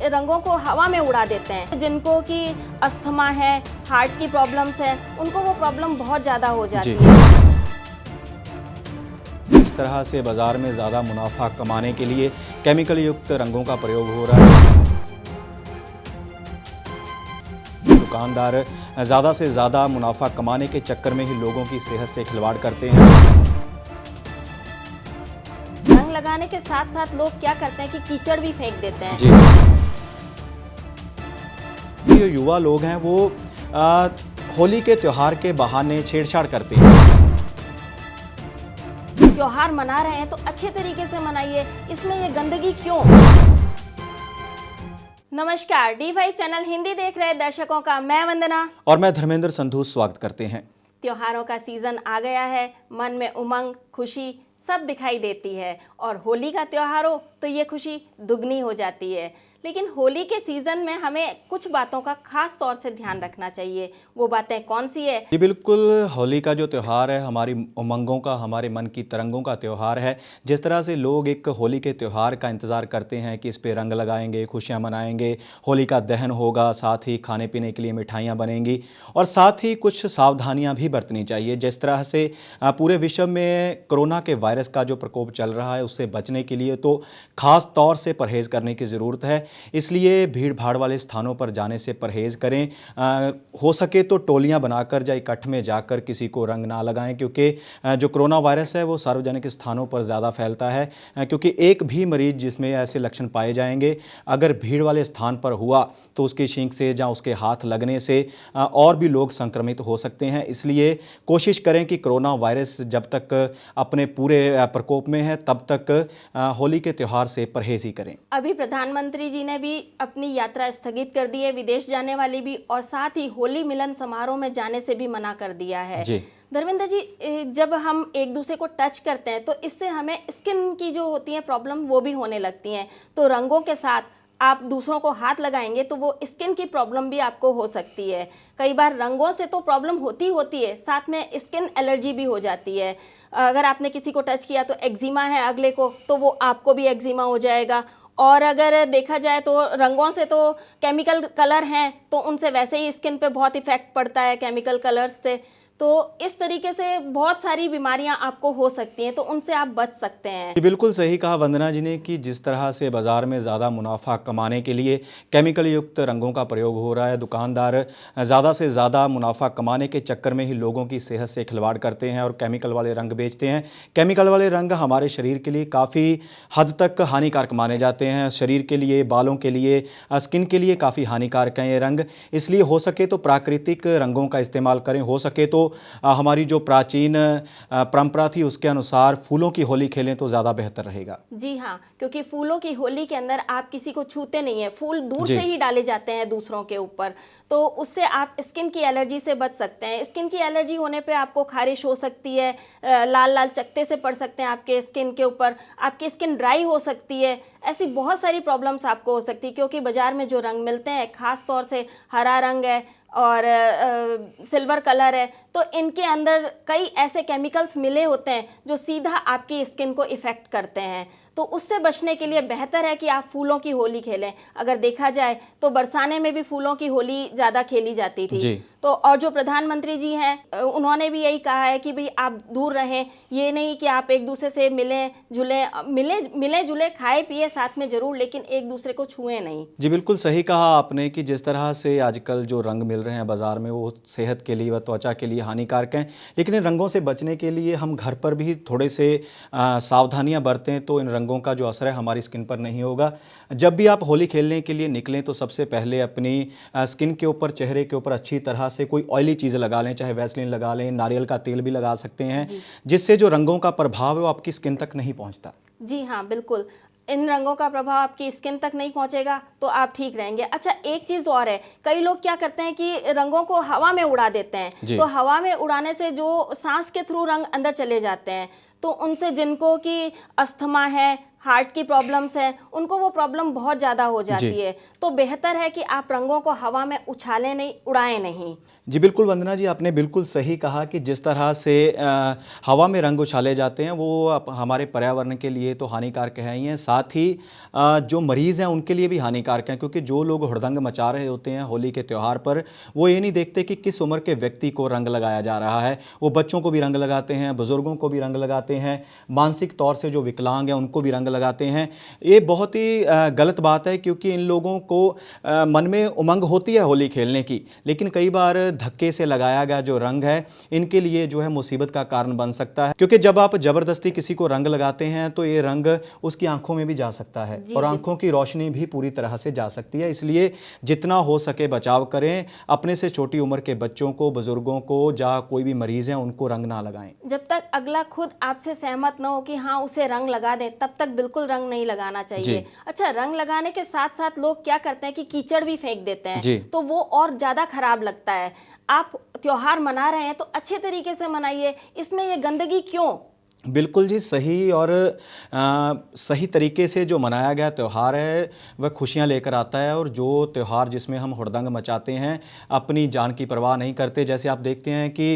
रंगों को हवा में उड़ा देते हैं। जिनको कि अस्थमा है, हार्ट की प्रॉब्लम्स है, उनको वो प्रॉब्लम बहुत ज़्यादा हो जाती है। इस तरह से बाजार में ज़्यादा मुनाफा कमाने के लिए केमिकल युक्त रंगों का प्रयोग हो रहा है। दुकानदार ज़्यादा से ज़्यादा मुनाफा कमाने के चक्कर में ही लोगों की सेहत से खिलवाड़ करते हैं। रंग लगाने के साथ साथ लोग क्या करते हैं कि कीचड़ भी फेंक देते हैं। जी, जो युवा लोग हैं वो होली के त्योहार के बहाने छेड़छाड़ करते हैं। त्योहार मना रहे हैं तो अच्छे तरीके से मनाइए, इसमें ये गंदगी क्यों? नमस्कार, D5 चैनल हिंदी देख रहे दर्शकों का मैं वंदना और मैं धर्मेंद्र संधू स्वागत करते हैं। त्योहारों का सीजन आ गया है, मन में उमंग, खुशी सब दिखाई देती है और होली का त्योहार हो तो ये खुशी दुगनी हो जाती है। लेकिन होली के सीज़न में हमें कुछ बातों का खास तौर से ध्यान रखना चाहिए। वो बातें कौन सी है? जी बिल्कुल, होली का जो त्यौहार है हमारी उमंगों का, हमारे मन की तरंगों का त्यौहार है। जिस तरह से लोग एक होली के त्यौहार का इंतज़ार करते हैं कि इस पे रंग लगाएंगे, खुशियां मनाएंगे, होली का दहन होगा, साथ ही खाने पीने के लिए मिठाइयां बनेंगी और साथ ही कुछ सावधानियां भी बरतनी चाहिए। जिस तरह से पूरे विश्व में कोरोना के वायरस का जो प्रकोप चल रहा है उससे बचने के लिए तो ख़ास तौर से परहेज़ करने की ज़रूरत है। इसलिए भीड़ भाड़ वाले स्थानों पर जाने से परहेज़ करें। हो सके तो टोलियां बनाकर या इकट्ठ में जाकर किसी को रंग ना लगाएं, क्योंकि जो कोरोना वायरस है वो सार्वजनिक स्थानों पर ज़्यादा फैलता है। क्योंकि एक भी मरीज जिसमें ऐसे लक्षण पाए जाएंगे, अगर भीड़ वाले स्थान पर हुआ तो उसकी छींक से या उसके हाथ लगने से और भी लोग संक्रमित हो सकते हैं। इसलिए कोशिश करें कि कोरोना वायरस जब तक अपने पूरे प्रकोप में है तब तक होली के त्यौहार से परहेज़ ही करें। अभी प्रधानमंत्री जी ने भी अपनी यात्रा स्थगित कर दी है, विदेश जाने वाली भी, और साथ ही होली मिलन समारोह में जाने से भी मना कर दिया है। जी धर्मेंद्र जी, जब हम एक दूसरे को टच करते हैं तो इससे हमें स्किन की जो होती है प्रॉब्लम वो भी होने लगती हैं। तो रंगों के साथ आप दूसरों को हाथ लगाएंगे तो वो स्किन की प्रॉब्लम भी आपको हो सकती है। कई बार रंगों से तो प्रॉब्लम होती है, साथ में स्किन एलर्जी भी हो जाती है। अगर आपने किसी को टच किया तो एक्जिमा है अगले को, तो वो आपको भी एक्जिमा हो जाएगा। और अगर देखा जाए तो रंगों से तो केमिकल कलर हैं तो उनसे वैसे ही स्किन पे बहुत इफेक्ट पड़ता है केमिकल कलर्स से। तो इस तरीके से बहुत सारी बीमारियां आपको हो सकती हैं, तो उनसे आप बच सकते हैं। जी बिल्कुल सही कहा वंदना जी ने कि जिस तरह से बाज़ार में ज़्यादा मुनाफा कमाने के लिए केमिकल युक्त रंगों का प्रयोग हो रहा है, दुकानदार ज़्यादा से ज़्यादा मुनाफा कमाने के चक्कर में ही लोगों की सेहत से खिलवाड़ करते हैं और केमिकल वाले रंग बेचते हैं। केमिकल वाले रंग हमारे शरीर के लिए काफ़ी हद तक हानिकारक माने जाते हैं। शरीर के लिए, बालों के लिए, स्किन के लिए काफ़ी हानिकारक हैं ये रंग। इसलिए हो सके तो प्राकृतिक रंगों का इस्तेमाल करें। हो सके तो हमारी जो प्राचीन परंपरा थी उसके अनुसार फूलों की होली खेलें तो ज़्यादा बेहतर रहेगा। जी हाँ, क्योंकि फूलों की होली के अंदर आप किसी को छूते नहीं हैं, फूल दूर जी से ही डाले जाते हैं दूसरों के ऊपर, तो उससे आप स्किन की एलर्जी से बच सकते हैं। स्किन की एलर्जी होने पे आपको खारिश हो सकती है, लाल लाल चकत्ते से पड़ सकते हैं आपके स्किन के ऊपर, आपकी स्किन ड्राई हो सकती है। ऐसी बहुत सारी प्रॉब्लम्स आपको हो सकती है, क्योंकि बाज़ार में जो रंग मिलते हैं खास तौर से हरा रंग है और सिल्वर कलर है, तो इनके अंदर कई ऐसे केमिकल्स मिले होते हैं जो सीधा आपकी स्किन को इफ़ेक्ट करते हैं। तो उससे बचने के लिए बेहतर है कि आप फूलों की होली खेलें। अगर देखा जाए तो बरसाने में भी फूलों की होली ज़्यादा खेली जाती थी। जी तो और जो प्रधानमंत्री जी हैं उन्होंने भी यही कहा है कि भाई आप दूर रहें, ये नहीं कि आप एक दूसरे से मिले जुले खाए पिए साथ में ज़रूर, लेकिन एक दूसरे को छुएं नहीं। जी बिल्कुल सही कहा आपने कि जिस तरह से आजकल जो रंग मिल रहे हैं बाज़ार में वो सेहत के लिए व त्वचा के लिए हानिकारक हैं। लेकिन इन रंगों से बचने के लिए हम घर पर भी थोड़े से सावधानियां बरतें तो इन रंगों का जो असर है हमारी स्किन पर नहीं होगा। जब भी आप होली खेलने के लिए निकलें तो सबसे पहले अपनी स्किन के ऊपर, चेहरे के ऊपर अच्छी तरह से कोई ऑयली चीज़ लगा लें, चाहे वैसलीन लगा लें, नारियल का तेल भी लगा सकते हैं, जिससे जो रंगों का प्रभाव है वो आपकी स्किन तक नहीं पहुँचता। जी हाँ, बिल्कुल। इन रंगों का प्रभाव आपकी स्किन तक नहीं पहुंचेगा तो आप ठीक रहेंगे। अच्छा, एक चीज़ और है, कई लोग क्या करते हैं कि रंगों को हवा में उड़ा देते हैं। तो हवा में उड़ाने से जो सांस के थ्रू रंग अंदर चले जाते हैं, तो उनसे जिनको कि अस्थमा है, हार्ट की प्रॉब्लम्स हैं, उनको वो प्रॉब्लम बहुत ज़्यादा हो जाती जी। है। तो बेहतर है कि आप रंगों को हवा में उछालें नहीं, उड़ाएं नहीं। जी बिल्कुल वंदना जी, आपने बिल्कुल सही कहा कि जिस तरह से हवा में रंग उछाले जाते हैं वो हमारे पर्यावरण के लिए तो हानिकारक है ही हैं, साथ ही जो मरीज़ हैं उनके लिए भी हानिकारक हैं, क्योंकि जो लोग हुड़दंग मचा रहे होते हैं होली के त्यौहार पर, वो ये नहीं देखते कि किस उम्र के व्यक्ति को रंग लगाया जा रहा है। वो बच्चों को भी रंग लगाते हैं, बुज़ुर्गों को भी रंग लगाते हैं, मानसिक तौर से जो विकलांग हैं उनको भी रंग लगाते हैं। ये बहुत ही गलत बात है, क्योंकि इन लोगों को मन में उमंग होती है होली खेलने की, लेकिन कई बार धक्के से लगाया गया जो रंग है इनके लिए जो है मुसीबत का कारण बन सकता है। क्योंकि जब आप ज़बरदस्ती किसी को रंग लगाते हैं तो ये रंग उसकी आंखों में भी जा सकता है और आंखों की रोशनी भी पूरी तरह से जा सकती है। इसलिए जितना हो सके बचाव करें, अपने से छोटी उम्र के बच्चों को, बुजुर्गों को, या कोई भी मरीज़ हैं उनको रंग ना लगाएं। जब तक अगला खुद आपसे सहमत ना हो कि हाँ उसे रंग लगा दें, तब तक बिल्कुल रंग नहीं लगाना चाहिए। अच्छा, रंग लगाने के साथ साथ लोग क्या करते हैं कि कीचड़ भी फेंक देते हैं, तो वो और ज़्यादा खराब लगता है। आप त्योहार मना रहे हैं तो अच्छे तरीके से मनाइए, इसमें ये गंदगी क्यों? बिल्कुल जी, सही और सही तरीके से जो मनाया गया त्यौहार है वह खुशियां लेकर आता है। और जो त्यौहार जिसमें हम हुड़दंग मचाते हैं, अपनी जान की परवाह नहीं करते, जैसे आप देखते हैं कि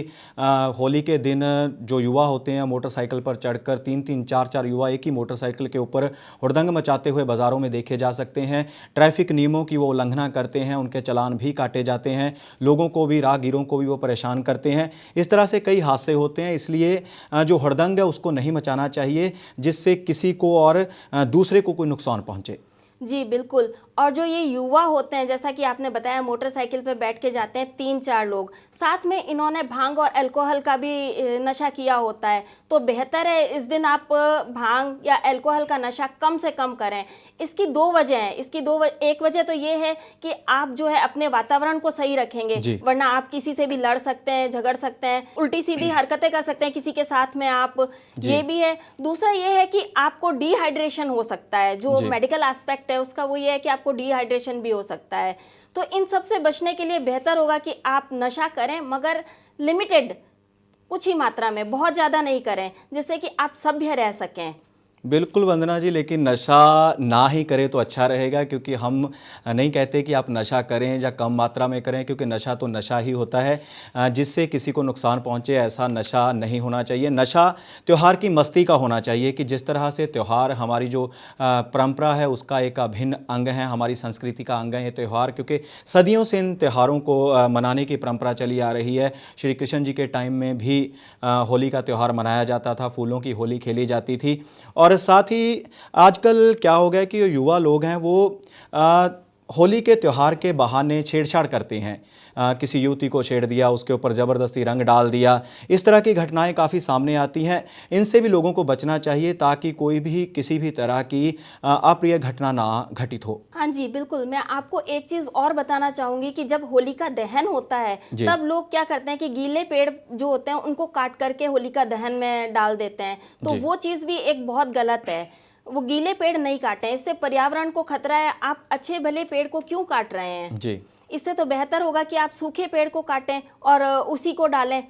होली के दिन जो युवा होते हैं मोटरसाइकिल पर चढ़कर 3-3, 4-4 युवा एक ही मोटरसाइकिल के ऊपर हुड़दंग मचाते हुए बाज़ारों में देखे जा सकते हैं। ट्रैफिक नियमों की वो उल्लंघना करते हैं, उनके चालान भी काटे जाते हैं, लोगों को भी, राहगीरों को भी वो परेशान करते हैं। इस तरह से कई हादसे होते हैं। इसलिए जो हुड़दंग है उसको नहीं मचाना चाहिए, जिससे किसी को और दूसरे को कोई नुकसान पहुंचे। जी बिल्कुल। और जो ये युवा होते हैं, जैसा कि आपने बताया मोटरसाइकिल पे बैठ के जाते हैं 3-4 लोग, साथ में इन्होंने भांग और अल्कोहल का भी नशा किया होता है, तो बेहतर है इस दिन आप भांग या अल्कोहल का नशा कम से कम करें। इसकी 2 वजह हैं। एक वजह तो ये है कि आप जो है अपने वातावरण को सही रखेंगे, वरना आप किसी से भी लड़ सकते हैं, झगड़ सकते हैं, उल्टी सीधी हरकतें कर सकते हैं किसी के साथ में आप, ये भी है। दूसरा ये है कि आपको डिहाइड्रेशन हो सकता है, जो मेडिकल एस्पेक्ट है उसका वो ये है कि आपको डिहाइड्रेशन भी हो सकता है। तो इन सब से बचने के लिए बेहतर होगा कि आप नशा करें, मगर लिमिटेड, कुछ ही मात्रा में, बहुत ज़्यादा नहीं करें, जिससे कि आप सभ्य रह सकें। बिल्कुल वंदना जी, लेकिन नशा ना ही करें तो अच्छा रहेगा, क्योंकि हम नहीं कहते कि आप नशा करें या कम मात्रा में करें, क्योंकि नशा तो नशा ही होता है, जिससे किसी को नुकसान पहुंचे ऐसा नशा नहीं होना चाहिए। नशा त्यौहार की मस्ती का होना चाहिए, कि जिस तरह से त्यौहार हमारी जो परंपरा है उसका एक अभिन्न अंग है, हमारी संस्कृति का अंग है ये त्यौहार, क्योंकि सदियों से इन त्यौहारों को मनाने की परंपरा चली आ रही है। श्री कृष्ण जी के टाइम में भी होली का त्यौहार मनाया जाता था, फूलों की होली खेली जाती थी। और साथ ही आजकल क्या हो गया कि युवा लोग हैं वो होली के त्यौहार के बहाने छेड़छाड़ करते हैं, किसी युवती को छेड़ दिया, उसके ऊपर ज़बरदस्ती रंग डाल दिया, इस तरह की घटनाएं काफ़ी सामने आती हैं। इनसे भी लोगों को बचना चाहिए, ताकि कोई भी किसी भी तरह की अप्रिय घटना ना घटित हो। हाँ जी बिल्कुल। मैं आपको एक चीज़ और बताना चाहूँगी कि जब होली का दहन होता है तब लोग क्या करते हैं कि गीले पेड़ जो होते हैं उनको काट करके होलिका दहन में डाल देते हैं, तो वो चीज़ भी एक बहुत गलत है। वो गीले पेड़ नहीं काटें, इससे पर्यावरण को खतरा है। आप अच्छे भले पेड़ को क्यों काट रहे हैं? इससे तो बेहतर होगा कि आप सूखे पेड़ को काटें और उसी को डालें,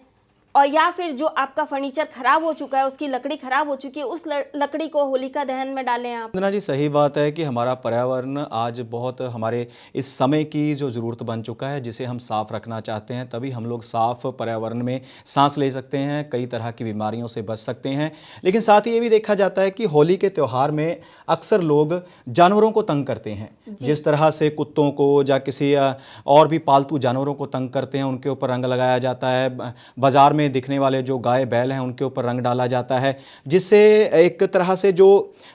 और या फिर जो आपका फर्नीचर खराब हो चुका है, उसकी लकड़ी खराब हो चुकी है, उस लकड़ी को होलिका दहन में डालें आप। वंदना जी, सही बात है कि हमारा पर्यावरण आज बहुत हमारे इस समय की जो ज़रूरत बन चुका है, जिसे हम साफ़ रखना चाहते हैं, तभी हम लोग साफ़ पर्यावरण में सांस ले सकते हैं, कई तरह की बीमारियों से बच सकते हैं। लेकिन साथ ही ये भी देखा जाता है कि होली के त्यौहार में अक्सर लोग जानवरों को तंग करते हैं, जिस तरह से कुत्तों को या किसी और भी पालतू जानवरों को तंग करते हैं, उनके ऊपर रंग लगाया जाता है। बाज़ार में दिखने वाले जो गाय बैल हैं उनके ऊपर रंग डाला जाता है, जिससे एक तरह से जो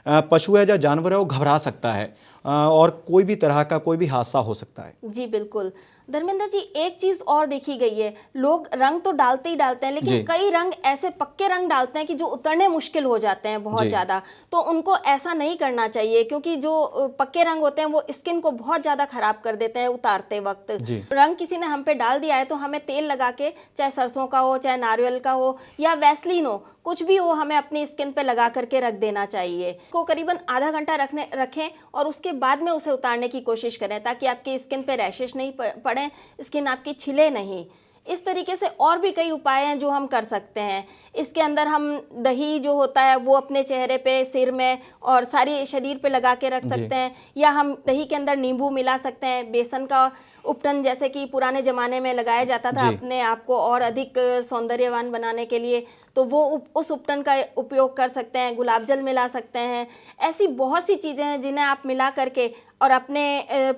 पशु है या जानवर है वो घबरा सकता है और कोई भी तरह का कोई भी हादसा हो सकता है। जी बिल्कुल। धर्मेंद्र जी, एक चीज और देखी गई है, लोग रंग तो डालते ही डालते हैं, लेकिन कई रंग ऐसे पक्के रंग डालते हैं कि जो उतरने मुश्किल हो जाते हैं बहुत ज्यादा। तो उनको ऐसा नहीं करना चाहिए, क्योंकि जो पक्के रंग होते हैं वो स्किन को बहुत ज्यादा खराब कर देते हैं उतारते वक्त। रंग किसी ने हम पे डाल दिया है तो हमें तेल लगा के, चाहे सरसों का हो, चाहे नारियल का हो, या वैसलीन हो, कुछ भी हो, हमें अपनी स्किन पे लगा करके रख देना चाहिए। को करीबन आधा घंटा रखें और उसके बाद में उसे उतारने की कोशिश करें, ताकि आपकी स्किन पे रैशेस नहीं पड़े, स्किन आपकी छिले नहीं। इस तरीके से और भी कई उपाय हैं जो हम कर सकते हैं। इसके अंदर हम दही जो होता है वो अपने चेहरे पे, सिर में और सारी शरीर पे लगा के रख सकते हैं, या हम दही के अंदर नींबू मिला सकते हैं। बेसन का उपटन जैसे कि पुराने ज़माने में लगाया जाता था अपने आप को और अधिक सौंदर्यवान बनाने के लिए, तो वो उस उपटन का उपयोग कर सकते हैं। गुलाब जल मिला सकते हैं। ऐसी बहुत सी चीज़ें हैं जिन्हें आप मिला करके और अपने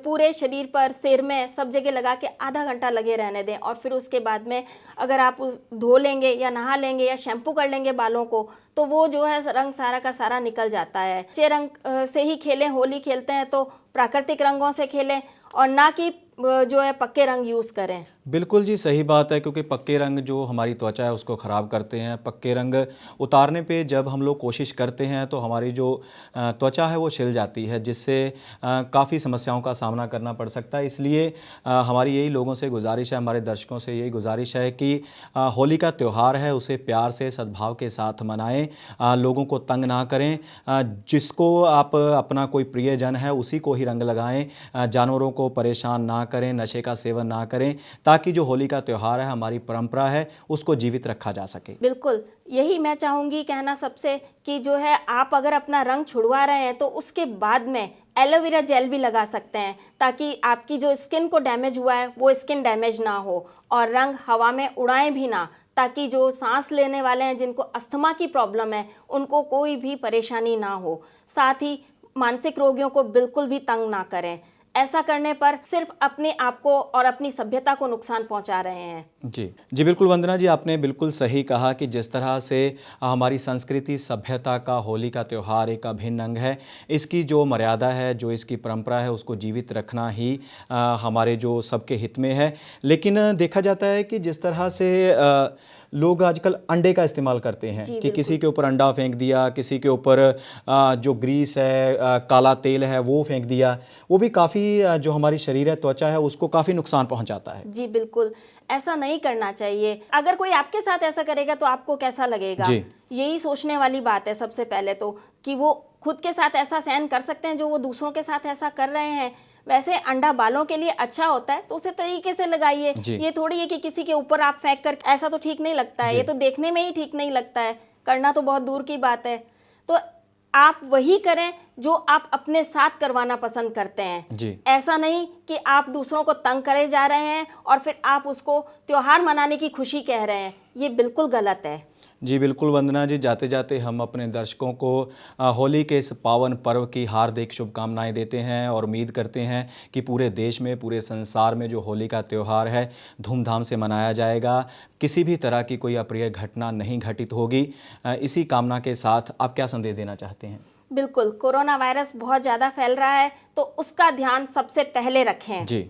पूरे शरीर पर, सिर में, सब जगह लगा के आधा घंटा लगे रहने दें। और फिर उसके बाद में अगर आप धो लेंगे या नहा लेंगे या शैम्पू कर लेंगे बालों को, तो वो जो है रंग सारा का सारा निकल जाता है। अच्छे रंग से ही खेलें, होली खेलते हैं तो प्राकृतिक रंगों से खेलें और ना कि जो है पक्के रंग यूज़ करें। बिल्कुल जी, सही बात है, क्योंकि पक्के रंग जो हमारी त्वचा है उसको ख़राब करते हैं। पक्के रंग उतारने पे जब हम लोग कोशिश करते हैं तो हमारी जो त्वचा है वो छिल जाती है, जिससे काफ़ी समस्याओं का सामना करना पड़ सकता है। इसलिए हमारी यही लोगों से गुजारिश है, हमारे दर्शकों से यही गुजारिश है कि होली का त्यौहार है उसे प्यार से, सद्भाव के साथ मनाएं, लोगों को तंग ना करें। जिसको आप अपना कोई प्रियजन है उसी को ही रंग लगाएं, जानवरों को परेशान ना करें, नशे का सेवन ना करें, ताकि जो होली का त्यौहार है, हमारी परंपरा है, उसको जीवित रखा जा सके। बिल्कुल, यही मैं चाहूँगी कहना सबसे कि जो है आप अगर अपना रंग छुड़वा रहे हैं तो उसके बाद में एलोवेरा जेल भी लगा सकते हैं, ताकि आपकी जो स्किन को डैमेज हुआ है वो स्किन डैमेज ना हो, और रंग हवा में उड़ाएं भी ना, ताकि जो सांस लेने वाले हैं, जिनको अस्थमा की प्रॉब्लम है, उनको कोई भी परेशानी ना हो। साथ ही मानसिक रोगियों को बिल्कुल भी तंग ना करें। ऐसा करने पर सिर्फ अपने आप को और अपनी सभ्यता को नुकसान पहुंचा रहे हैं। जी बिल्कुल वंदना जी, आपने बिल्कुल सही कहा कि जिस तरह से हमारी संस्कृति, सभ्यता का होली का त्यौहार एक अभिन्न अंग है। इसकी जो मर्यादा है, जो इसकी परंपरा है, उसको जीवित रखना ही हमारे जो सबके हित में है। लेकिन देखा जाता है कि जिस तरह से लोग आजकल अंडे का इस्तेमाल करते हैं कि किसी के ऊपर अंडा फेंक दिया, किसी के ऊपर जो ग्रीस है, काला तेल है वो फेंक दिया, वो भी काफ़ी जो हमारी शरीर है, त्वचा है, उसको काफ़ी नुकसान पहुंचाता है। जी बिल्कुल, ऐसा नहीं करना चाहिए। अगर कोई आपके साथ ऐसा करेगा तो आपको कैसा लगेगा? यही सोचने वाली बात है सबसे पहले तो, कि वो खुद के साथ ऐसा सहन कर सकते हैं जो वो दूसरों के साथ ऐसा कर रहे हैं। वैसे अंडा बालों के लिए अच्छा होता है तो उसे तरीके से लगाइए। ये थोड़ी है कि किसी के ऊपर आप फेंक कर, ऐसा तो ठीक नहीं लगता है। ये तो देखने में ही ठीक नहीं लगता है, करना तो बहुत दूर की बात है। तो आप वही करें जो आप अपने साथ करवाना पसंद करते हैं। ऐसा नहीं कि आप दूसरों को तंग करे जा रहे हैं और फिर आप उसको त्योहार मनाने की खुशी कह रहे हैं। ये बिल्कुल गलत है। जी बिल्कुल वंदना जी, जाते जाते हम अपने दर्शकों को होली के इस पावन पर्व की हार्दिक शुभकामनाएं देते हैं और उम्मीद करते हैं कि पूरे देश में, पूरे संसार में जो होली का त्यौहार है धूमधाम से मनाया जाएगा। किसी भी तरह की कोई अप्रिय घटना नहीं घटित होगी। इसी कामना के साथ आप क्या संदेश देना चाहते हैं? बिल्कुल, कोरोना वायरस बहुत ज़्यादा फैल रहा है तो उसका ध्यान सबसे पहले रखें।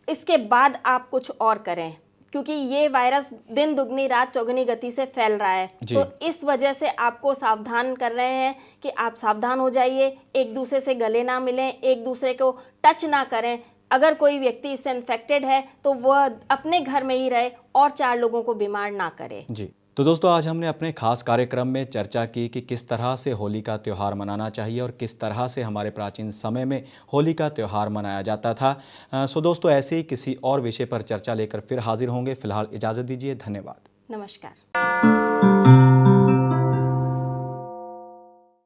इसके बाद आप कुछ और करें, क्योंकि ये वायरस दिन दुगनी रात चौगुनी गति से फैल रहा है। तो इस वजह से आपको सावधान कर रहे हैं कि आप सावधान हो जाइए, एक दूसरे से गले ना मिलें, एक दूसरे को टच ना करें। अगर कोई व्यक्ति इससे इन्फेक्टेड है तो वह अपने घर में ही रहे और 4 लोगों को बीमार ना करे। तो दोस्तों, आज हमने अपने खास कार्यक्रम में चर्चा की कि किस तरह से होली का त्यौहार मनाना चाहिए और किस तरह से हमारे प्राचीन समय में होली का त्यौहार मनाया जाता था। सो दोस्तों, ऐसे ही किसी और विषय पर चर्चा लेकर फिर हाजिर होंगे। फिलहाल इजाज़त दीजिए। धन्यवाद। नमस्कार।